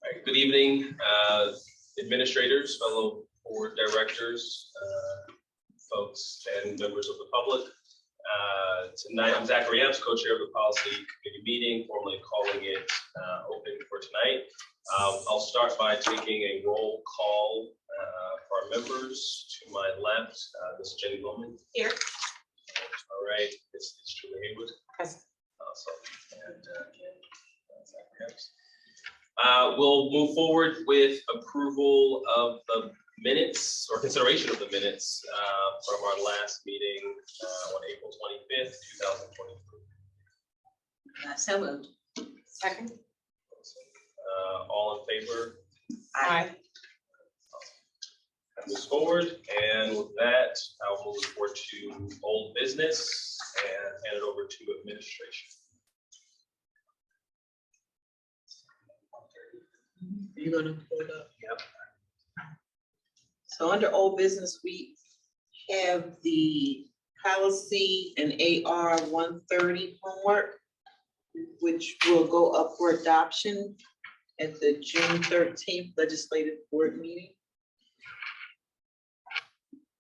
Right, good evening, administrators, fellow board directors, folks, and members of the public. Tonight, I'm Zachary Epps, co-chair of the policy committee meeting, formally calling it open for tonight. I'll start by taking a roll call for our members. To my left, this is Jenny Bowman. Here. All right, this is Julie Haywood. Present. Awesome. And again, Zachary Epps. We'll move forward with approval of the minutes or consideration of the minutes from our last meeting on April 25th, 2023. So moved. Second. All in favor? Aye. Move forward, and with that, I'll move forward to old business and hand it over to administration. You're gonna pull it up. Yep. So under old business, we have the policy and AR 130 homework, which will go up for adoption at the June 13th legislative board meeting.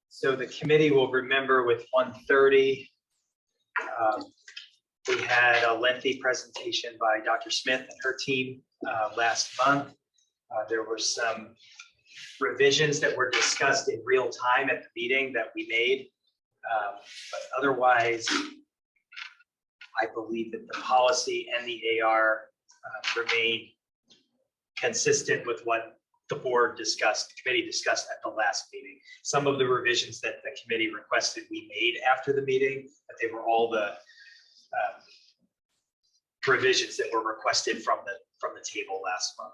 So the committee will remember with 130, we had a lengthy presentation by Dr. Smith and her team last month. There were some revisions that were discussed in real time at the meeting that we made. But otherwise, I believe that the policy and the AR remain consistent with what the board discussed, the committee discussed at the last meeting. Some of the revisions that the committee requested we made after the meeting, but they were all the revisions that were requested from the table last month.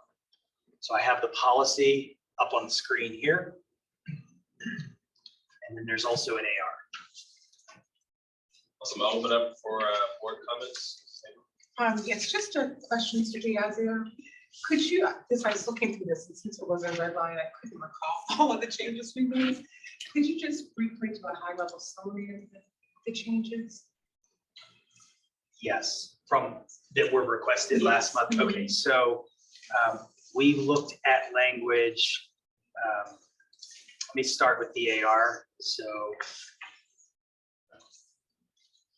So I have the policy up on the screen here. And then there's also an AR. Awesome. I'll open up for board comments. Yes, just a question, Mr. Diazio. Could you, as I was looking through this, and since it was a red line, I couldn't recall all of the changes we made. Could you just briefly do a high-level summary of the changes? Yes, from that were requested last month. Okay, so we looked at language. Let me start with the AR. So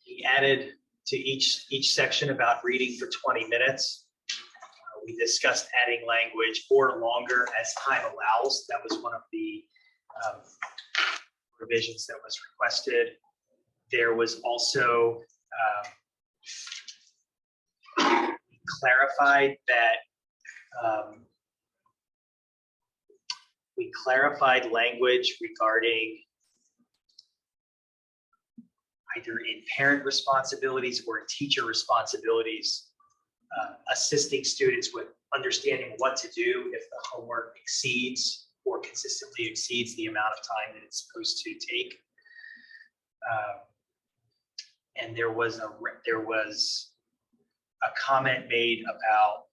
we added to each section about reading for 20 minutes. We discussed adding language or longer as time allows. That was one of the revisions that was requested. There was also clarified that we clarified language regarding either in parent responsibilities or in teacher responsibilities, assisting students with understanding what to do if the homework exceeds or consistently exceeds the amount of time that it's supposed to take. And there was a comment made about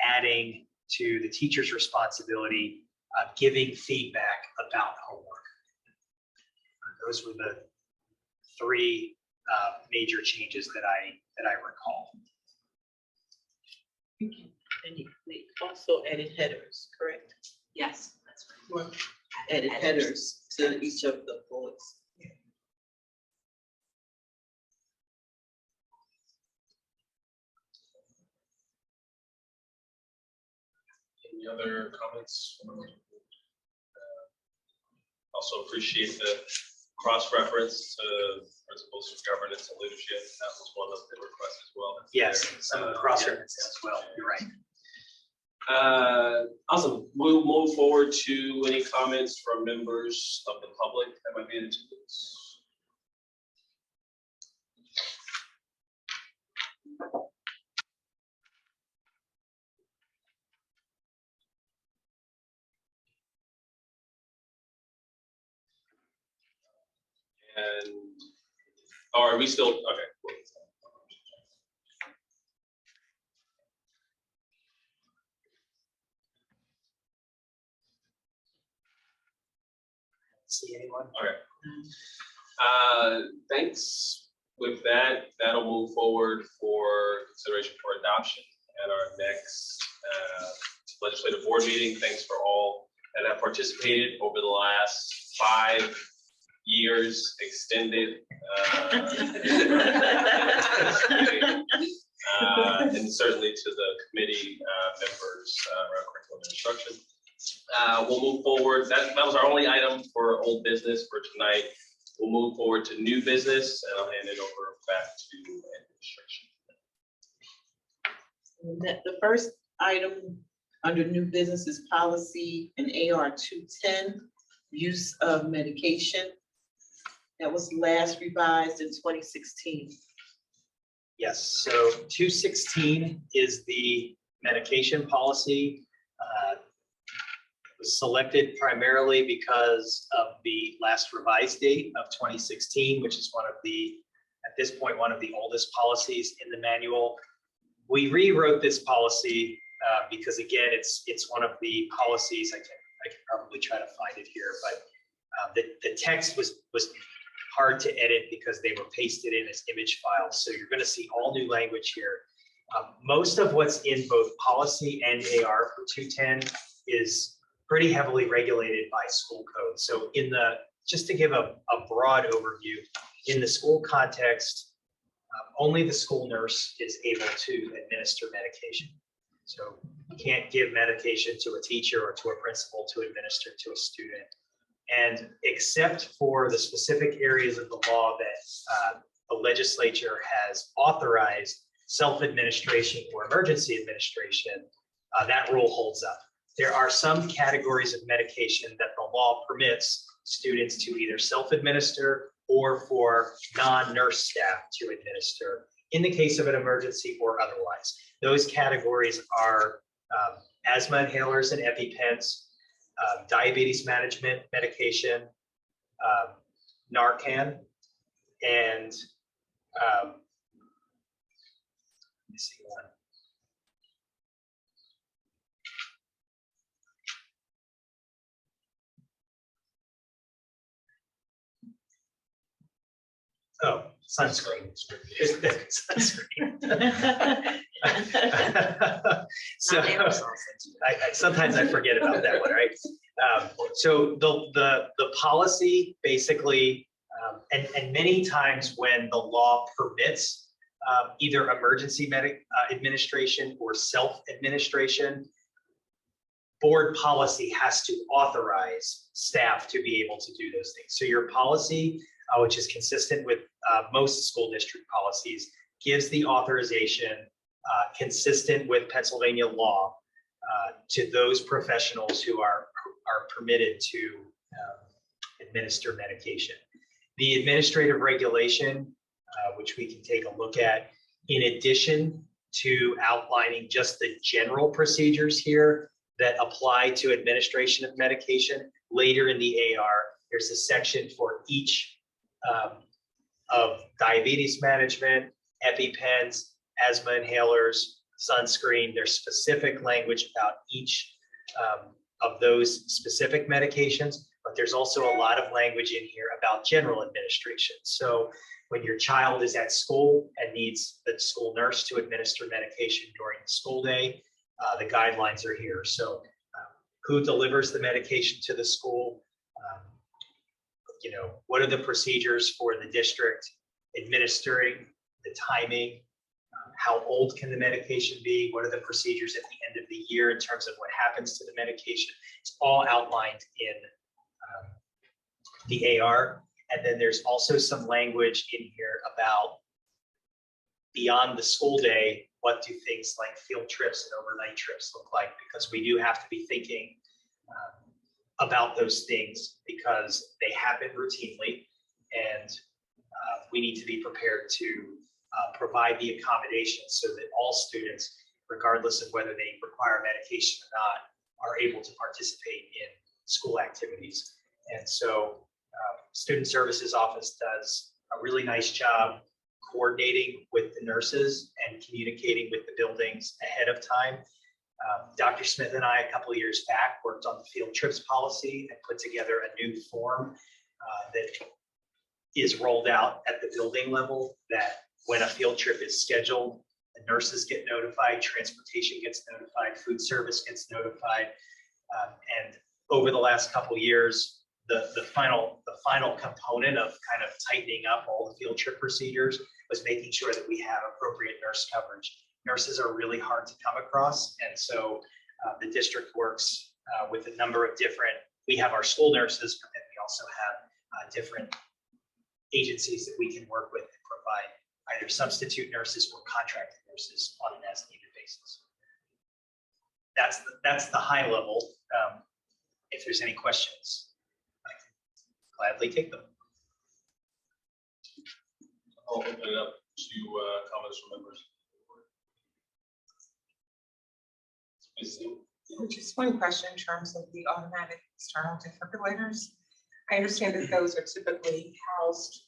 adding to the teacher's responsibility, giving feedback about homework. Those were the three major changes that I recall. And we also added headers, correct? Yes, that's right. Well, added headers to each of the bullets. Any other comments? Also appreciate the cross-reference to principles of governance and leadership. That was one of the requests as well. Yes, some of the cross-references as well. You're right. Awesome. We'll move forward to any comments from members of the public that might be in attendance. And are we still okay? See anyone? Okay. Thanks. With that, that'll move forward for consideration for adoption at our next legislative board meeting. Thanks for all that have participated over the last 5 years, extended. And certainly to the committee members around curriculum and instruction. We'll move forward. That was our only item for old business for tonight. We'll move forward to new business, and I'll hand it over back to administration. The first item under new business is policy and AR 210, use of medication. That was last revised in 2016. Yes, so 216 is the medication policy. It was selected primarily because of the last revised date of 2016, which is at this point, one of the oldest policies in the manual. We rewrote this policy because again, it's one of the policies, I can probably try to find it here, but the text was hard to edit because they were pasted in as image files. So you're going to see all new language here. Most of what's in both policy and AR for 210 is pretty heavily regulated by school code. So just to give a broad overview, in the school context, only the school nurse is able to administer medication. So you can't give medication to a teacher or to a principal to administer to a student. And except for the specific areas of the law that the legislature has authorized self-administration or emergency administration, that rule holds up. There are some categories of medication that the law permits students to either self-administer or for non-nurse staff to administer in the case of an emergency or otherwise. Those categories are asthma inhalers and EpiPens, diabetes management medication, Narcan, and missing one. Oh, sunscreen. Sunscreen. So sometimes I forget about that one, right? So the policy basically, and many times when the law permits either emergency administration or self-administration, board policy has to authorize staff to be able to do those things. So your policy, which is consistent with most school district policies, gives the authorization consistent with Pennsylvania law to those professionals who are permitted to administer medication. The administrative regulation, which we can take a look at, in addition to outlining just the general procedures here that apply to administration of medication, later in the AR, there's a section for each of diabetes management, EpiPens, asthma inhalers, sunscreen. There's specific language about each of those specific medications, but there's also a lot of language in here about general administration. So when your child is at school and needs the school nurse to administer medication during the school day, the guidelines are here. So who delivers the medication to the school? What are the procedures for the district administering, the timing, how old can the medication be? What are the procedures at the end of the year in terms of what happens to the medication? It's all outlined in the AR. And then there's also some language in here about beyond the school day, what do things like field trips and overnight trips look like? Because we do have to be thinking about those things because they happen routinely, and we need to be prepared to provide the accommodations so that all students, regardless of whether they require medication or not, are able to participate in school activities. And so Student Services Office does a really nice job coordinating with the nurses and communicating with the buildings ahead of time. Dr. Smith and I, a couple of years back, worked on the field trips policy and put together a new form that is rolled out at the building level, that when a field trip is scheduled, The nurses get notified, transportation gets notified, food service gets notified. And over the last couple of years, the final component of kind of tightening up all the field trip procedures was making sure that we have appropriate nurse coverage. Nurses are really hard to come across, and so the district works with a number of different, we have our school nurses, but then we also have different agencies that we can work with and provide either substitute nurses or contracted nurses on an as-needed basis. That's the high level. If there's any questions, I can gladly take them. I'll open it up to comments from members. Ms. Singh? Just one question in terms of the automatic external defibrillators. I understand that those are typically housed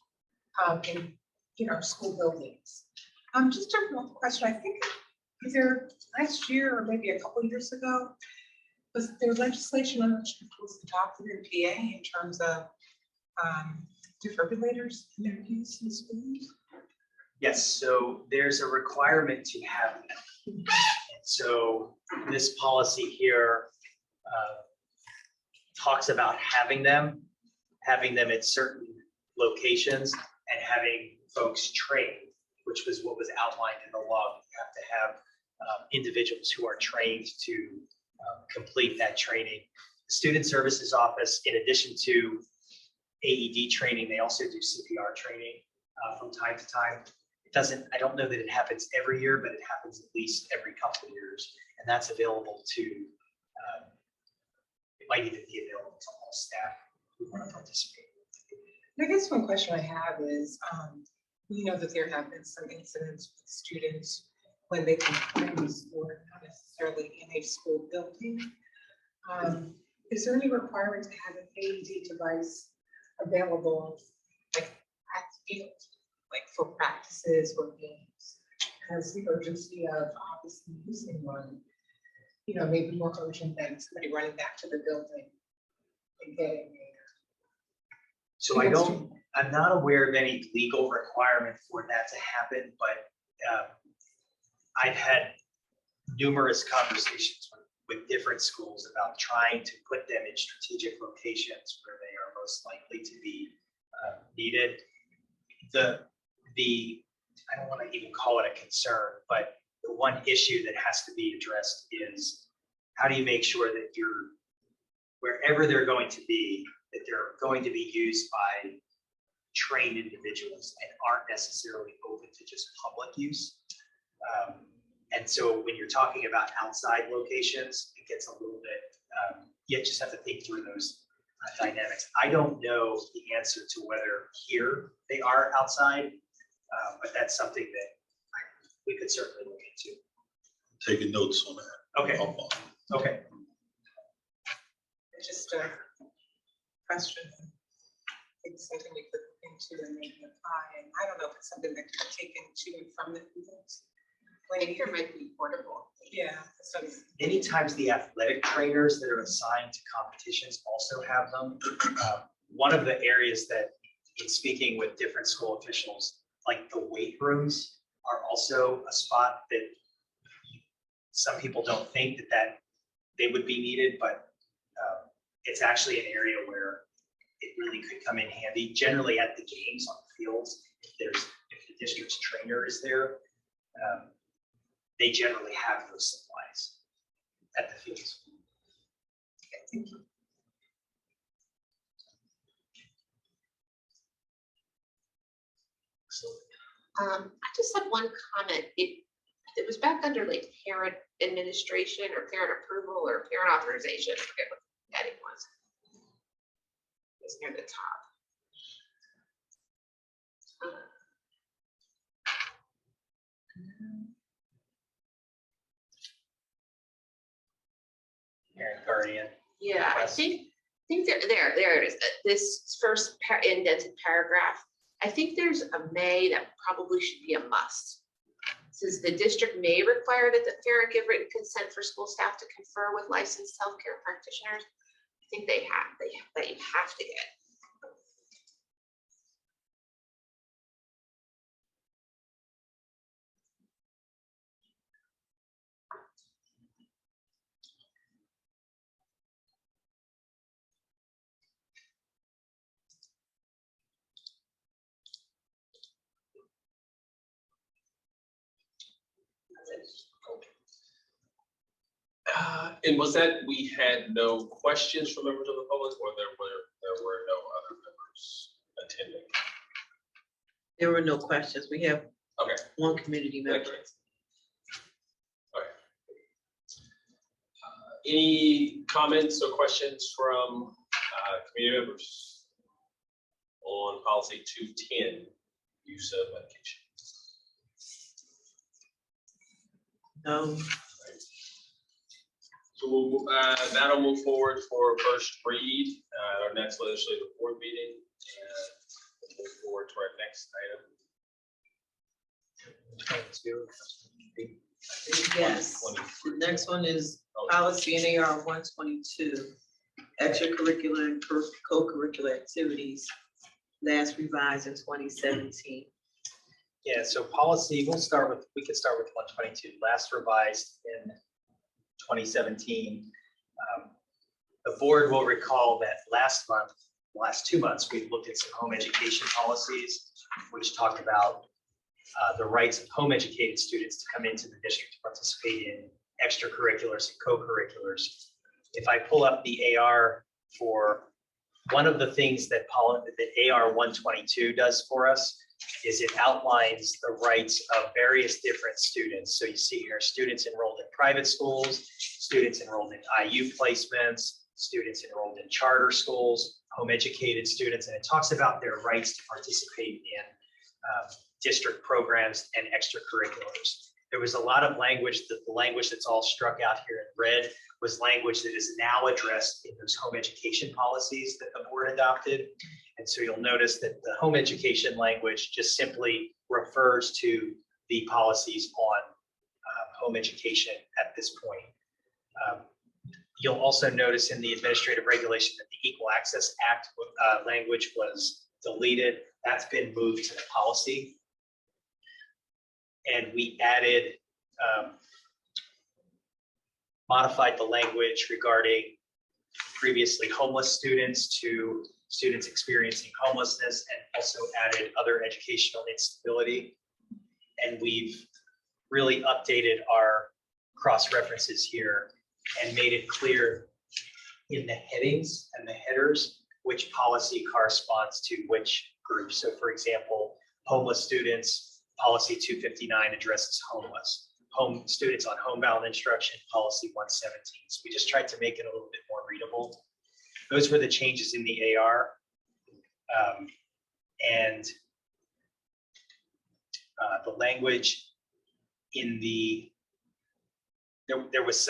in our school buildings. Just a real question, I think either last year or maybe a couple of years ago, was there legislation on which was adopted in PA in terms of defibrillators and their use in schools? Yes, so there's a requirement to have them. And so this policy here talks about having them at certain locations and having folks trained, which was what was outlined in the law. You have to have individuals who are trained to complete that training. The Student Services Office, in addition to AED training, they also do CPR training from time to time. I don't know that it happens every year, but it happens at least every couple of years. And that's available to, it might even be available to all staff who want to participate. I guess one question I have is, we know that there have been some incidents with students when they come to school, not necessarily in a school building. Is there any requirement to have an AED device available, like at the field, like for practices or games? Has the urgency of obviously using one, maybe more urgent than somebody running back to the building and getting a So I'm not aware of any legal requirement for that to happen, but I've had numerous conversations with different schools about trying to put them in strategic locations where they are most likely to be needed. I don't want to even call it a concern, but the one issue that has to be addressed is how do you make sure that wherever they're going to be, that they're going to be used by trained individuals and aren't necessarily open to just public use. And so when you're talking about outside locations, it gets a little bit, you just have to think through those dynamics. I don't know the answer to whether here they are outside, but that's something that we could certainly look into. Taking notes on that. Okay, okay. just a question. It's something we could look into and maybe apply, and I don't know if it's something that could be taken to and from the fields. I think there might be portable. Yeah. So Many times the athletic trainers that are assigned to competitions also have them. One of the areas that, in speaking with different school officials, like the weight rooms are also a spot that some people don't think that they would be needed, but it's actually an area where it really could come in handy. Generally at the games on the fields, if the district's trainer is there, they generally have those supplies at the fields. okay, thank you. I just had one comment. It was back under like parent administration or parent approval or parent authorization. I forget what the heading was. It's near the top. Parent guardian. Yeah, I Yes. think there it is. This first indented paragraph. I think there's a may that probably should be a must. It says the district may require that the parent give written consent for school staff to confer with licensed healthcare practitioners. I think that you have to get. And was that, we had no questions from members of the public, or there were no other members attending? There were no questions. We have Okay. one community member. Okay. Any comments or questions from community members on policy 210, use of medication? No. So that'll move forward for first read, our next legislative board meeting, and we'll move forward to our next item. 22. Yes. 23. The next one is Oh, policy NAR 122, extracurricular and co-curricular activities, last revised in 2017. Yeah, so policy, we could start with 122, last revised in 2017. The board will recall that last 2 months, we looked at some home education policies, which talked about the rights of home educated students to come into the district to participate in extracurriculars and co-curriculars. If I pull up the AR for one of the things that AR 122 does for us is it outlines the rights of various different students. So you see here, students enrolled in private schools, students enrolled in IU placements, students enrolled in charter schools, home educated students, and it talks about their rights to participate in district programs and extracurriculars. There was a lot of language, the language that's all struck out here in red was language that is now addressed in those home education policies that the board adopted. And so you'll notice that the home education language just simply refers to the policies on home education at this point. You'll also notice in the administrative regulation that the Equal Access Act language was deleted. That's been moved to the policy. And we added, modified the language regarding previously homeless students to students experiencing homelessness, and also added other educational instability. And we've really updated our cross references here and made it clear in the headings and the headers which policy corresponds to which group. So for example, homeless students, policy 259 addresses homeless. Home students on homebound instruction, policy 117. So we just tried to make it a little bit more readable. Those were the changes in the AR. And the language in there was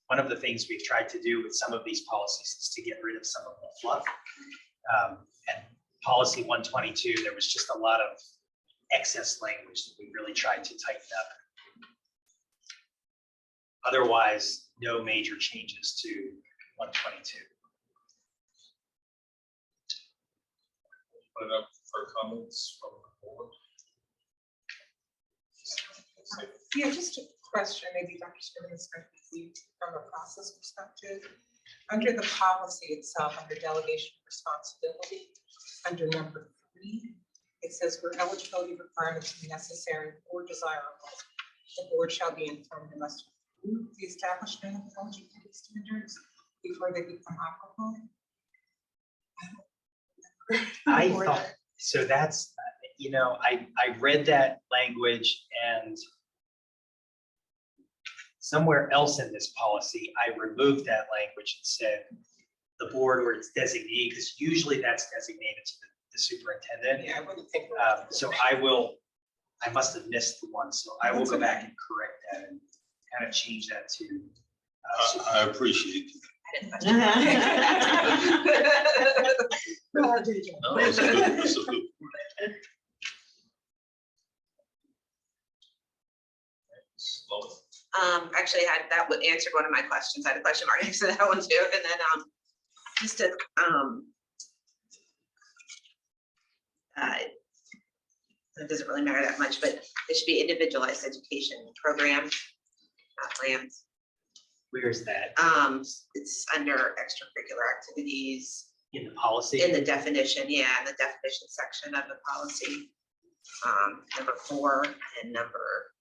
one of the things we've tried to do with some of these policies is to get rid of some of the fluff. And policy 122, there was just a lot of excess language that we really tried to tighten up. Otherwise, no major changes to 122. Put it up for comments from the board. Yeah, just a question, maybe Dr. Scrivens might be from a process perspective. Under the policy itself, under delegation of responsibility, under number 3, it says where eligibility requirements are necessary or desirable, the board shall be informed and must approve the establishment of eligibility standards before they become applicable. I thought, so that's, I read that language, and somewhere else in this policy, I removed that language and said the board or its designee, because usually that's designated to the superintendent. Yeah, I wouldn't think. So I must have missed the one, so I will go back and correct that and kind of change that to. I appreciate it. No, It's a good, it's a good. Lois. Actually, that would answer one of my questions. I had a question mark next to that one too. And then just to, it doesn't really matter that much, but it should be individualized education program, not plans. Where's that It's under extracurricular activities in the policy? in the definition, yeah, in the definition section of the policy. Number 4 and number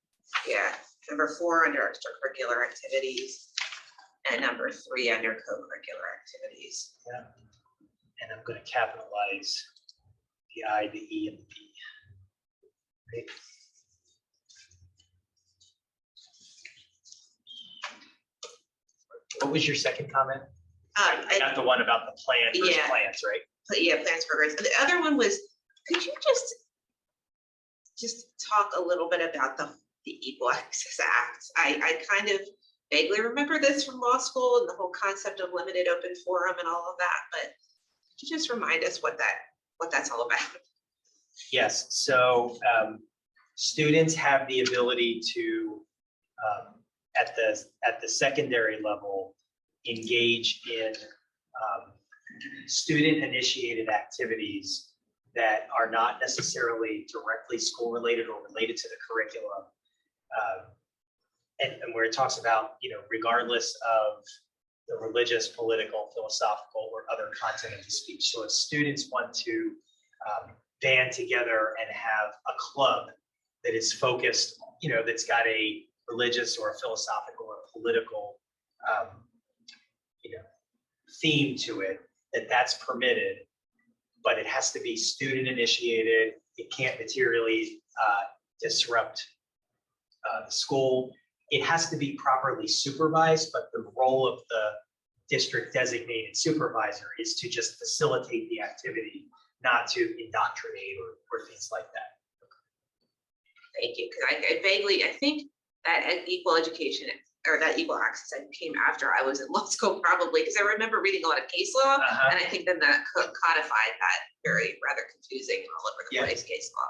Yeah, number 4 under extracurricular activities. And number 3 under co-curricular activities. Yeah. And I'm gonna capitalize the I, the E, and the P. Right? What was your second comment? I got the one about the plan versus Yeah. plans, right? Yeah, plans for growth. The other one was, could you just talk a little bit about the Equal Access Act? I kind of vaguely remember this from law school and the whole concept of limited open forum and all of that, but could you just remind us what that's all about? Yes, so students have the ability to, at the secondary level, engage in student-initiated activities that are not necessarily directly school-related or related to the curriculum. And where it talks about, regardless of the religious, political, philosophical, or other content of the speech. So if students want to band together and have a club that is focused, that's got a religious or a philosophical or political, theme to it, that's permitted, but it has to be student initiated. It can't materially disrupt the school. It has to be properly supervised, but the role of the district designated supervisor is to just facilitate the activity, not to indoctrinate or things like that. Thank you, because I think that equal education or that equal access came after I was in law school, probably, because I remember reading a lot of case law, and I think then that codified that very rather confusing all over the place case law.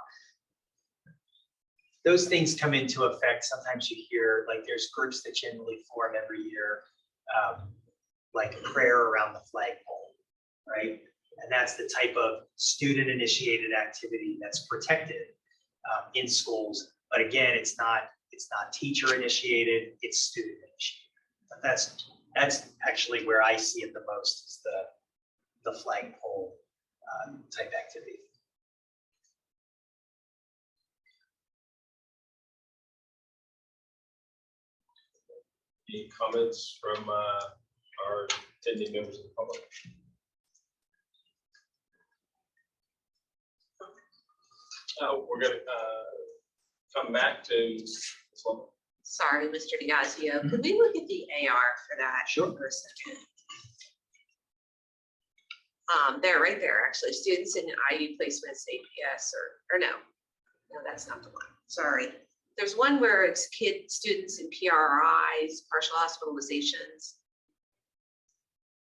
Those things come into effect. Sometimes you hear, like, there's groups that generally form every year, like prayer around the flagpole, right? And that's the type of student initiated activity that's protected in schools. But again, it's not teacher initiated, it's student initiated. But that's actually where I see it the most, is the flagpole type activity. Any comments from our attending members of the public? We're gonna come back to this one. Sorry, Mr. Diazio, could we look at the AR for that? Sure. For a second? There, right there, actually, students in IU placements, APS, or no, that's not the one, sorry. There's one where it's students in PRIs, partial hospitalizations.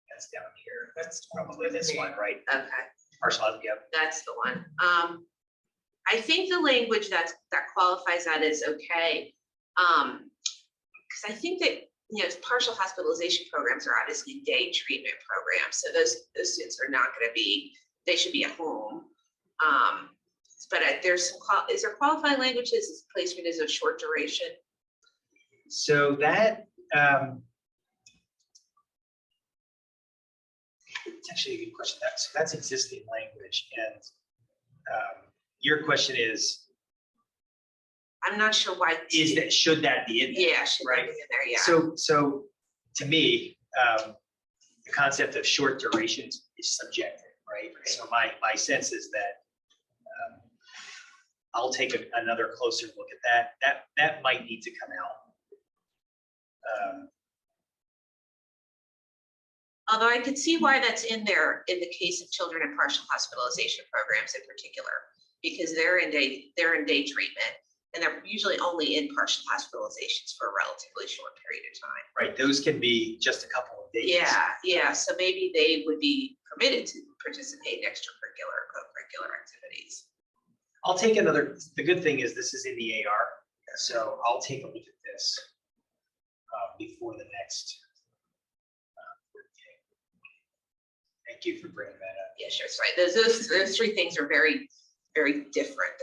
That's down here. That's probably this one, right? Okay, Partial, yep. that's the one. I think the language that qualifies that is okay. Because I think that, partial hospitalization programs are obviously day treatment programs. So those students are not going to be, they should be at home. But there's some, is there qualifying languages? Is placement is of short duration? So that, it's actually a good question. So that's existing language. And your question is, I'm not sure why. should that be in there? Yeah, should that be in there? Yeah. So to me, the concept of short durations is subjective, right? So my sense is that I'll take another closer look at that. That might need to come out. Although I could see why that's in there in the case of children in partial hospitalization programs in particular, because they're in day treatment. And they're usually only in partial hospitalizations for a relatively short period of time. Right, those can be just a couple of days. Yeah. So maybe they would be permitted to participate in extracurricular or co-curricular activities. I'll take the good thing is this is in the AR, so I'll take a look at this before the next. Thank you for bringing that up. Yeah, sure, that's right. Those three things are very, very different.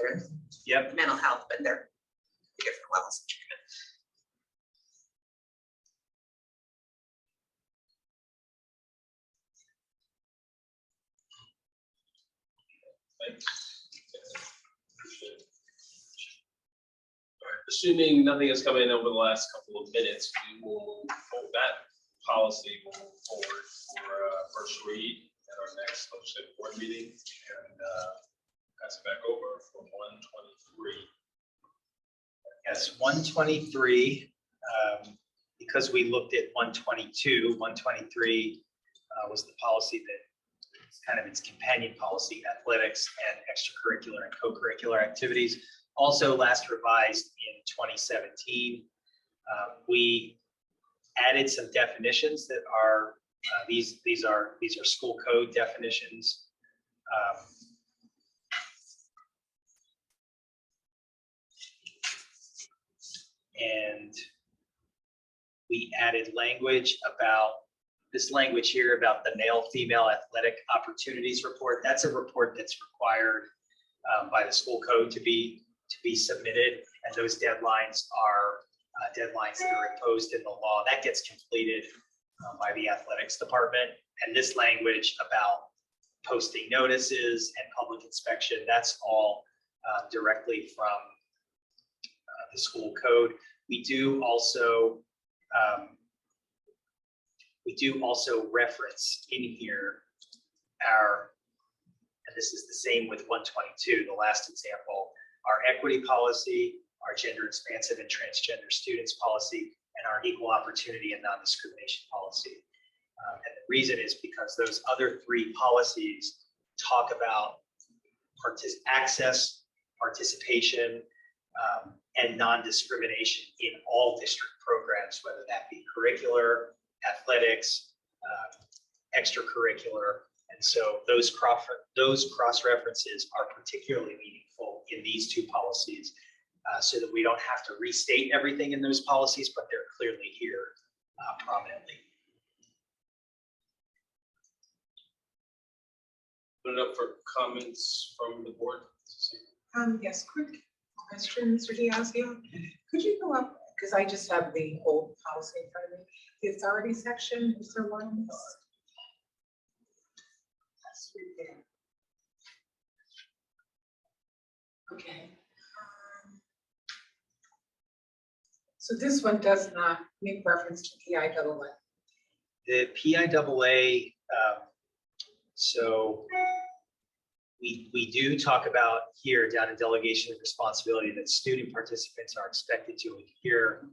They're mental health, but they're different levels of treatment. Thanks. All right, assuming nothing has come in over the last couple of minutes, we will hold that policy will move forward for first read at our next legislative board meeting, and pass it back over for 123. Yes, 123, because we looked at 122, 123 was the policy that is kind of its companion policy, athletics and extracurricular and co-curricular activities. Also last revised in 2017. We added some definitions that are, these are school code definitions. And we added language about this language here about the male-female athletic opportunities report. That's a report that's required by the school code to be submitted, and those deadlines are deadlines that are imposed in the law. That gets completed by the athletics department. And this language about posting notices and public inspection, that's all directly from the school code. We do also reference in here and this is the same with 122, the last example, our equity policy, our gender expansive and transgender students policy, and our equal opportunity and non-discrimination policy. And the reason is because those other three policies talk about access, participation, and non-discrimination in all district programs, whether that be curricular, athletics, extracurricular. And so those cross references are particularly meaningful in these two policies, so that we don't have to restate everything in those policies, but they're clearly here prominently. Put it up for comments from the board. Yes, quick question, Mr. Diazio. Could you go up, because I just have the old policy in front of me, the authority section, is there one? That's right there. Okay. So this one does not make reference to PIAA. The PIAA, so we do talk about here down in delegation of responsibility that student participants are expected to adhere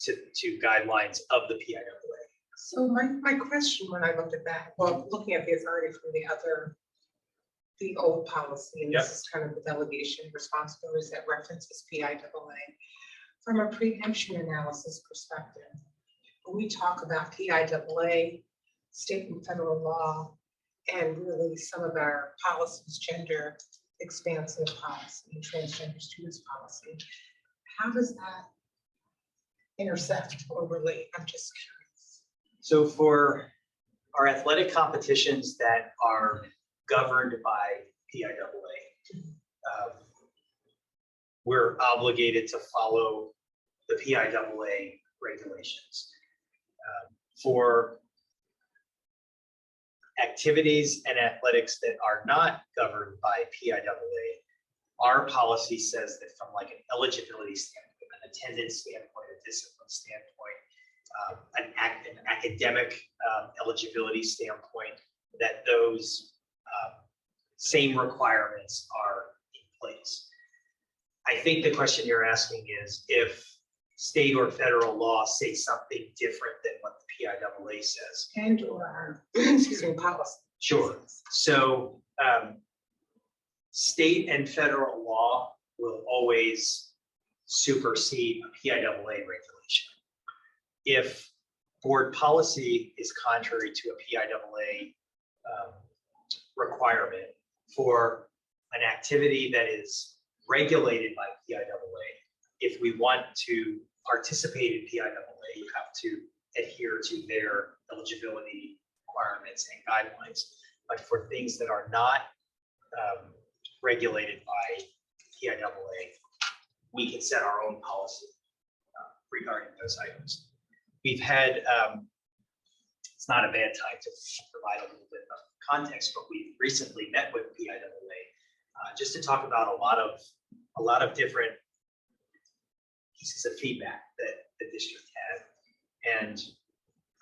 to guidelines of the PIAA. So my question when I looked at that, well, looking at the authority from the old policy, and Yep. this is kind of the delegation of responsibilities that references PIAA. From a preemption analysis perspective, when we talk about PIAA, state and federal law, and really some of our policies, gender expansive policy, and transgender students policy, how does that intersect or relate? I'm just curious. So for our athletic competitions that are governed by PIAA, we're obligated to follow the PIAA regulations. For activities and athletics that are not governed by PIAA, our policy says that from like an eligibility standpoint, an attendance standpoint, a discipline standpoint, an academic eligibility standpoint, that those same requirements are in place. I think the question you're asking is if state or federal law say something different than what the PIAA says. And or our, excuse me, policy. Sure. So state and federal law will always supersede a PIAA regulation. If board policy is contrary to a PIAA requirement for an activity that is regulated by PIAA, if we want to participate in PIAA, you have to adhere to their eligibility requirements and guidelines. But for things that are not regulated by PIAA, we can set our own policy regarding those items. We've had, it's not a bad time to provide a little bit of context, but we've recently met with PIAA just to talk about a lot of different pieces of feedback that the district had. And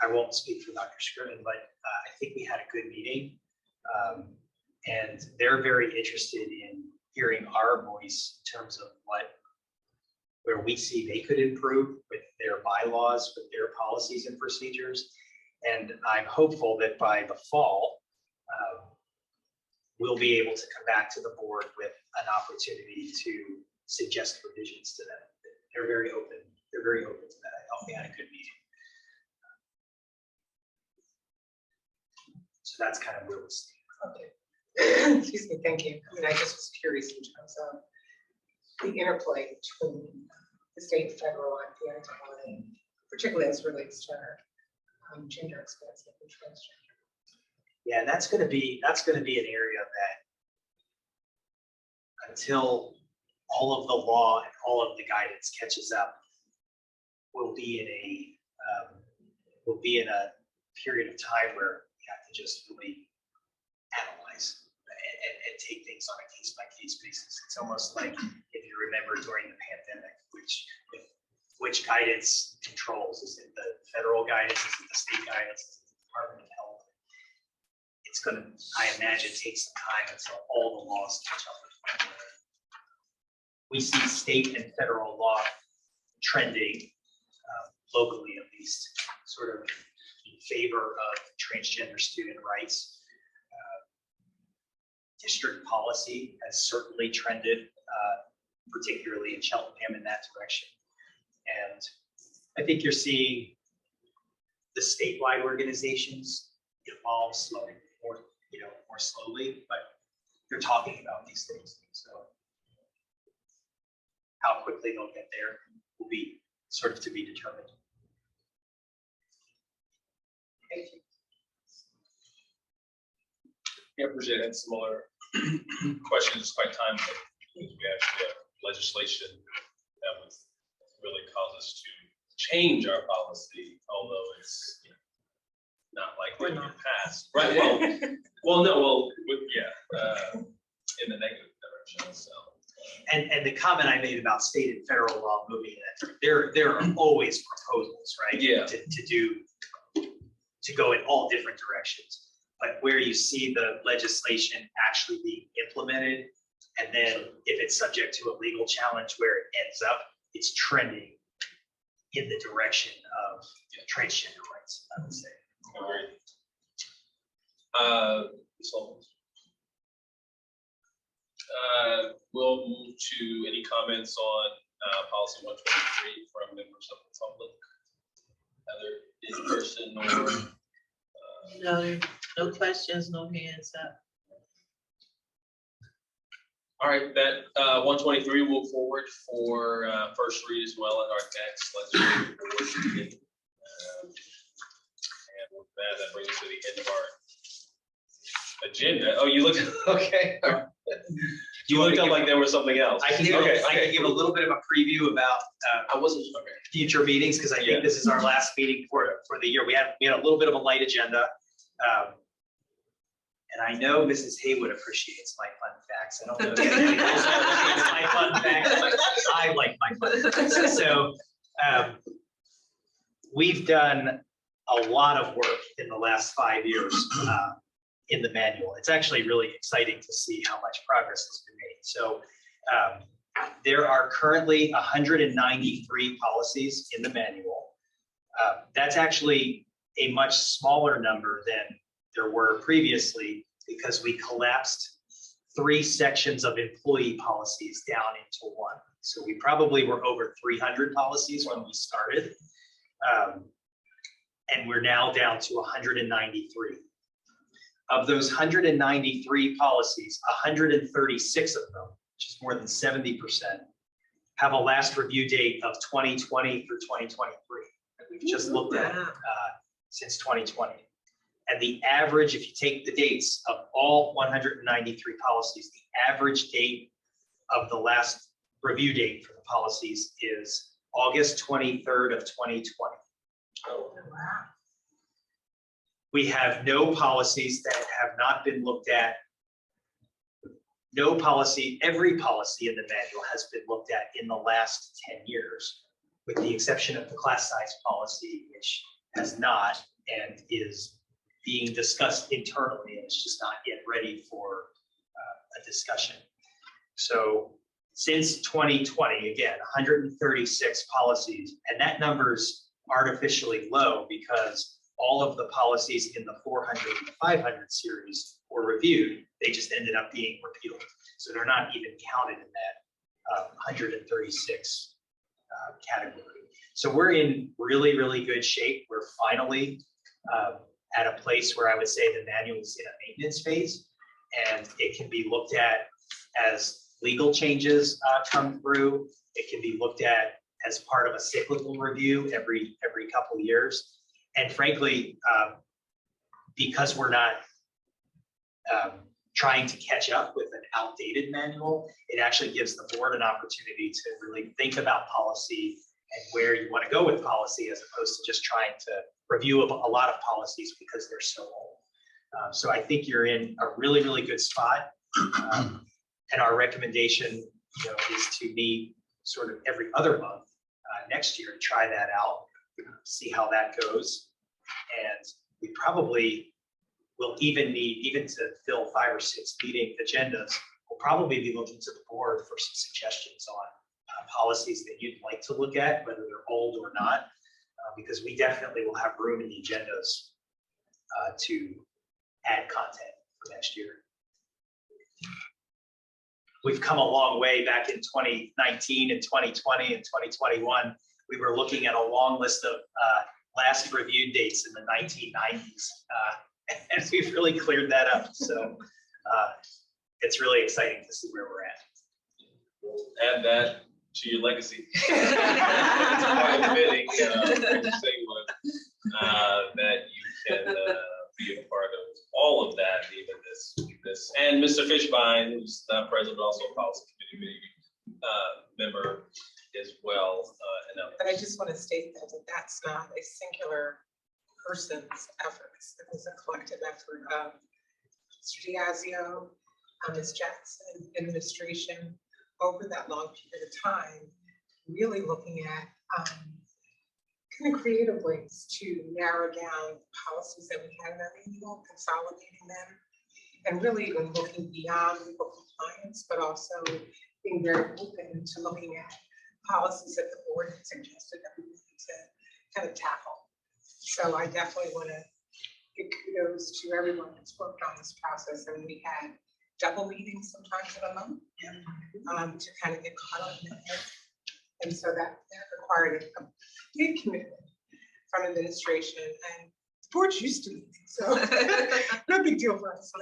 I won't speak for Dr. Scriven, but I think we had a good meeting. And they're very interested in hearing our voice in terms of where we see they could improve with their bylaws, with their policies and procedures. And I'm hopeful that by the fall, we'll be able to come back to the board with an opportunity to suggest revisions to them. They're very open. They're very open to that. I thought we had a good meeting. So that's kind of where we're standing. Okay. Excuse me, thank you. I mean, I just was curious in terms of the interplay between the state, federal, and the anti-bullying, particularly as relates to gender expansive and transgender. Yeah, that's going to be an area that until all of the law and all of the guidance catches up, we'll be in a period of time where we have to just really analyze and take things on a case by case basis. It's almost like if you remember during the pandemic, which guidance controls? Is it the federal guidance? Is it the state guidance? Is it the Department of Health? It's going to, I imagine, take some time until all the laws catch up with one another. We see state and federal law trending locally, at least, sort of in favor of transgender student rights. District policy has certainly trended, particularly in Cheltenham, in that direction. And I think you're seeing the statewide organizations evolve slowly, more slowly, but they're talking about these things. So how quickly they'll get there will be sort of to be determined. Thank you. Yeah, Bridget had similar questions, quite timely. We actually have legislation that would really cause us to change our policy, although it's not likely to pass. Right, in the negative direction, so. And the comment I made about state and federal law moving in, there are always proposals, right? Yeah. To go in all different directions. But where you see the legislation actually being implemented, and then if it's subject to a legal challenge where it ends up, it's trending in the direction of transgender rights, I would say. Agreed. We'll move to any comments on policy 123 from members of the public, either in person or. No questions, no hands up. All right, that 123 will forward for first read as well at our next legislative board meeting. And with that brings us to the end of our agenda. Oh, you looked, okay. You looked up like there was something else. I can give a little bit of a preview about I wasn't, okay. future meetings, because I think this is our last meeting for the year. We had a little bit of a light agenda. And I know Mrs. Haywood appreciates my fun facts. I don't know if anybody else appreciates my fun facts, but I like my fun facts. So we've done a lot of work in the last 5 years in the manual. It's actually really exciting to see how much progress has been made. So there are currently 193 policies in the manual. That's actually a much smaller number than there were previously, because we collapsed 3 sections of employee policies down into one. So we probably were over 300 policies when we started. And we're now down to 193. Of those 193 policies, 136 of them, which is more than 70%, have a last review date of 2020 through 2023. We've just looked at since 2020. And the average, if you take the dates of all 193 policies, the average date of the last review date for the policies is August 23rd of 2020. Oh, Wow. We have no policies that have not been looked at. No policy, every policy in the manual has been looked at in the last 10 years. with the exception of the class size policy, which has not and is being discussed internally, and it's just not yet ready for a discussion. So since 2020, again, 136 policies, and that number's artificially low because all of the policies in the 400 and the 500 series were reviewed. They just ended up being repealed. So they're not even counted in that 136 category. So we're in really, really good shape. We're finally at a place where I would say the manual is in a maintenance phase, and it can be looked at as legal changes come through. It can be looked at as part of a cyclical review every couple of years. And frankly, because we're not trying to catch up with an outdated manual, it actually gives the board an opportunity to really think about policy and where you want to go with policy, as opposed to just trying to review a lot of policies because they're so old. So I think you're in a really, really good spot. And our recommendation, is to meet sort of every other month next year, try that out, see how that goes. And we probably will even to fill 5 or 6 meeting agendas. We'll probably be looking to the board for some suggestions on policies that you'd like to look at, whether they're old or not, because we definitely will have room in the agendas to add content for next year. We've come a long way. Back in 2019 and 2020 and 2021. We were looking at a long list of last reviewed dates in the 1990s, and we've really cleared that up. So it's really exciting to see where we're at. Add that to your legacy. It's quite fitting, to say that you can be a part of all of that, even this. And Mr. Fishbein, who's not present, but also a policy committee member as well. But I just want to state that that's not a singular person's efforts. It was a collective effort of Mr. Diazio, Ms. Jackson, administration, over that long period of time, really looking at kind of creative ways to narrow down policies that we had in our manual, consolidating them, and really even looking beyond legal compliance, but also being very open to looking at policies that the board had suggested that we need to kind of tackle. So I definitely want to give kudos to everyone that's worked on this process. And we had double meetings sometimes in a month to kind of get caught up in it. And so that required a big commitment from administration, and the board's used to meetings, so no big deal for us.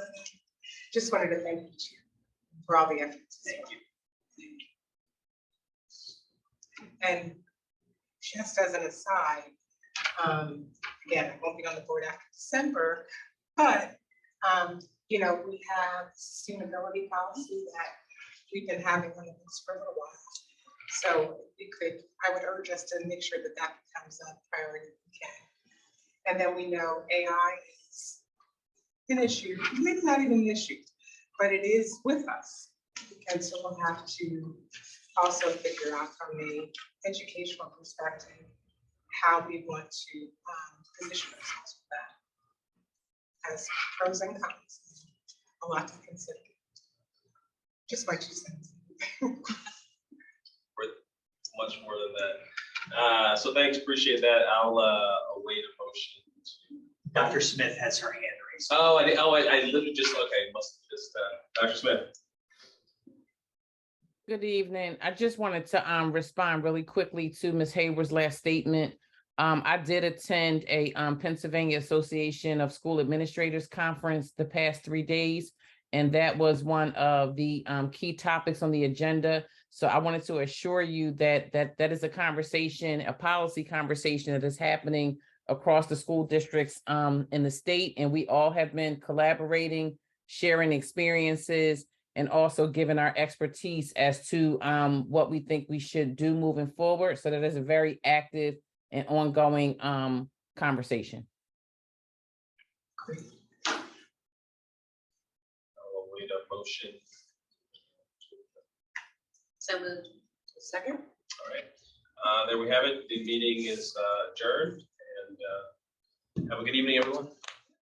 Just wanted to thank you too for all the efforts. Thank you. And just as an aside, again, I won't be on the board after December, but we have sustainability policy that we've been having on the books for a little while. So I would urge us to make sure that that becomes a priority if we can. And then we know AI is an issue, maybe not even an issue, but it is with us. And so we'll have to also figure out from the educational perspective how we want to position ourselves with that. As pros and cons, a lot to consider. Just my 2 cents. Much more than that. So thanks, appreciate that. I'll await a motion to. Dr. Smith has her hand raised. I literally just, okay, must have just, Dr. Smith. Good evening. I just wanted to respond really quickly to Ms. Hayward's last statement. I did attend a Pennsylvania Association of School Administrators conference the past 3 days, and that was one of the key topics on the agenda. So I wanted to assure you that that is a conversation, a policy conversation that is happening across the school districts in the state, and we all have been collaborating, sharing experiences, and also giving our expertise as to what we think we should do moving forward. So that is a very active and ongoing conversation. Great. I'll await a motion. So moved. Second? All right. There we have it. The meeting is adjourned, and have a good evening, everyone.